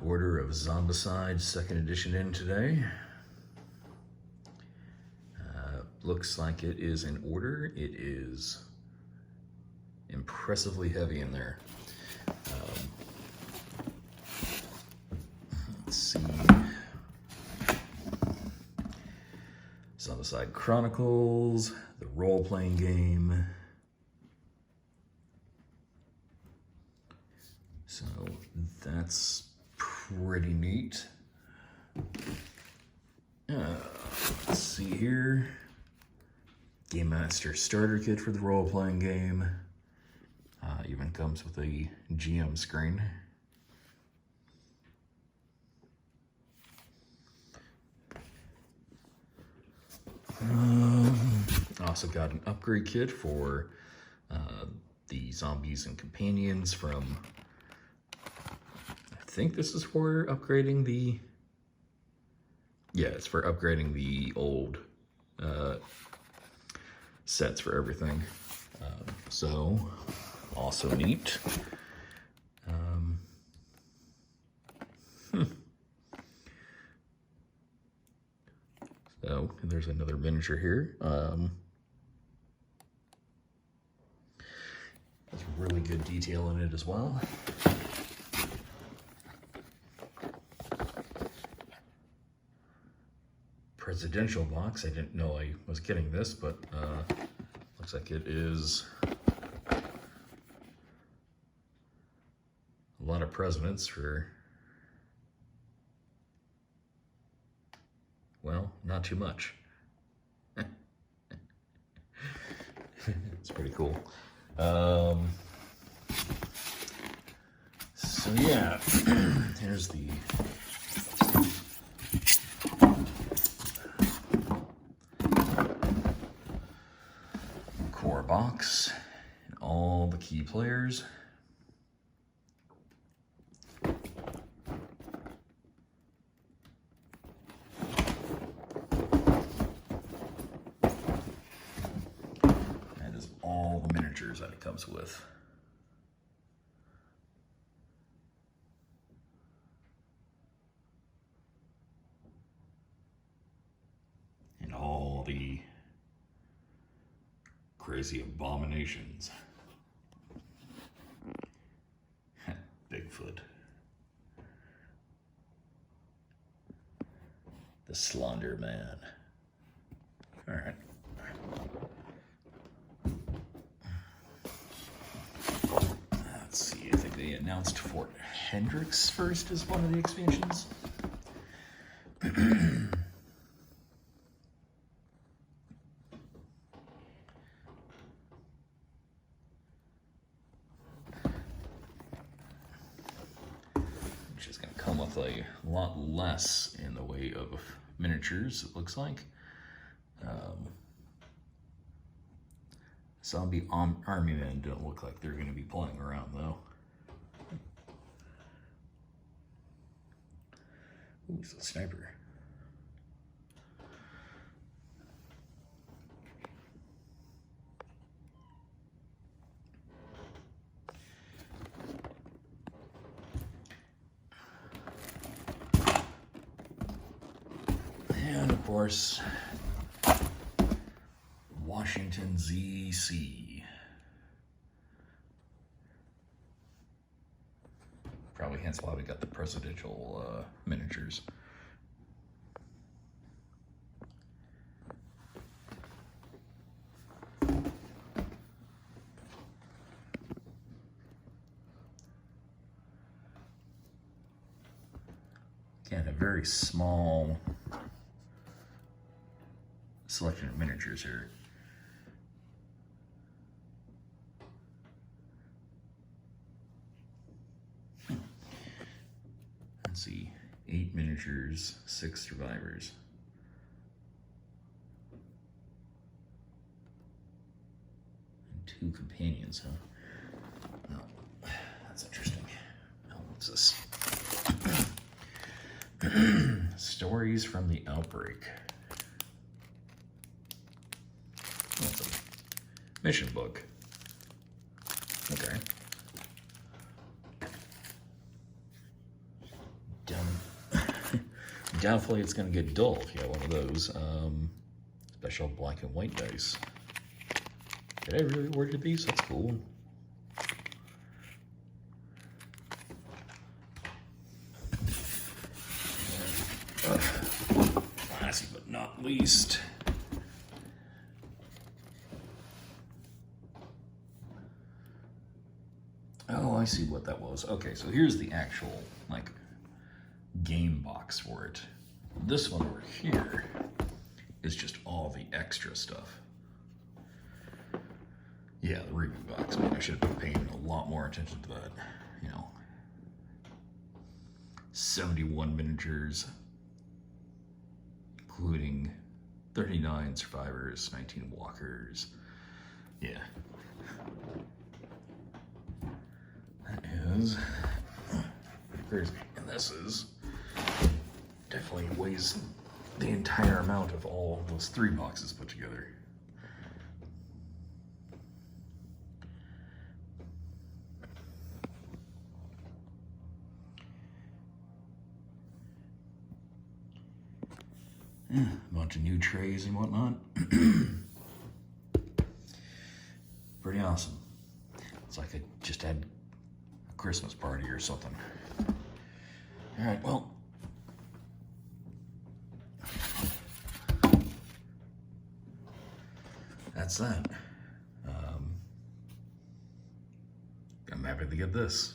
Order of Zombicide, 2nd edition in today. Looks like it is in order. It is impressively heavy in there. Let's see. Zombicide Chronicles, the role-playing game. So that's pretty neat. Let's see here. Game Master starter kit for the role-playing game. Even comes with a GM screen. Also got an upgrade kit for the zombies and companions from, I think this is for upgrading the, yeah, it's for upgrading the old sets for everything. So, also neat. So, there's another miniature here. There's really good detail in it as well. Presidential box. I didn't know I was getting this, but looks like it is a lot of presidents for, well, not too much. It's pretty cool. So yeah, here's the core box and all the key players. That is all the miniatures that it comes with. And all the crazy abominations. Bigfoot. The Slender Man. All right. Let's see, I think they announced Fort Hendricks first as one of the expansions. Which is going to come with a lot less in the way of miniatures, it looks like. Zombie army men don't look like they're going to be playing around, though. Ooh, he's a sniper. And of course, Washington ZC. Probably hence why we got the presidential miniatures. Again, a very small selection of miniatures here. Let's see, 8 miniatures, 6 survivors. And 2 companions, huh? Oh, that's interesting. Oh, what's this? Stories from the Outbreak. Oh, it's a mission book. Okay. Doubtfully it's going to get dull if you have one of those. Special black and white dice. Did I really order these? That's cool. Last but not least, oh, I see what that was. Okay, so here's the actual, like, game box for it. This one over here is just all the extra stuff. Yeah, the review box. Man, I should have been paying a lot more attention to that. You know, 71 miniatures, including 39 survivors, 19 walkers. Yeah. That is crazy. And this is definitely weighs the entire amount of all those 3 boxes put together. A bunch of new trays and whatnot. Pretty awesome. It's like I just had a Christmas party or something. All right, well. That's that. I'm happy to get this.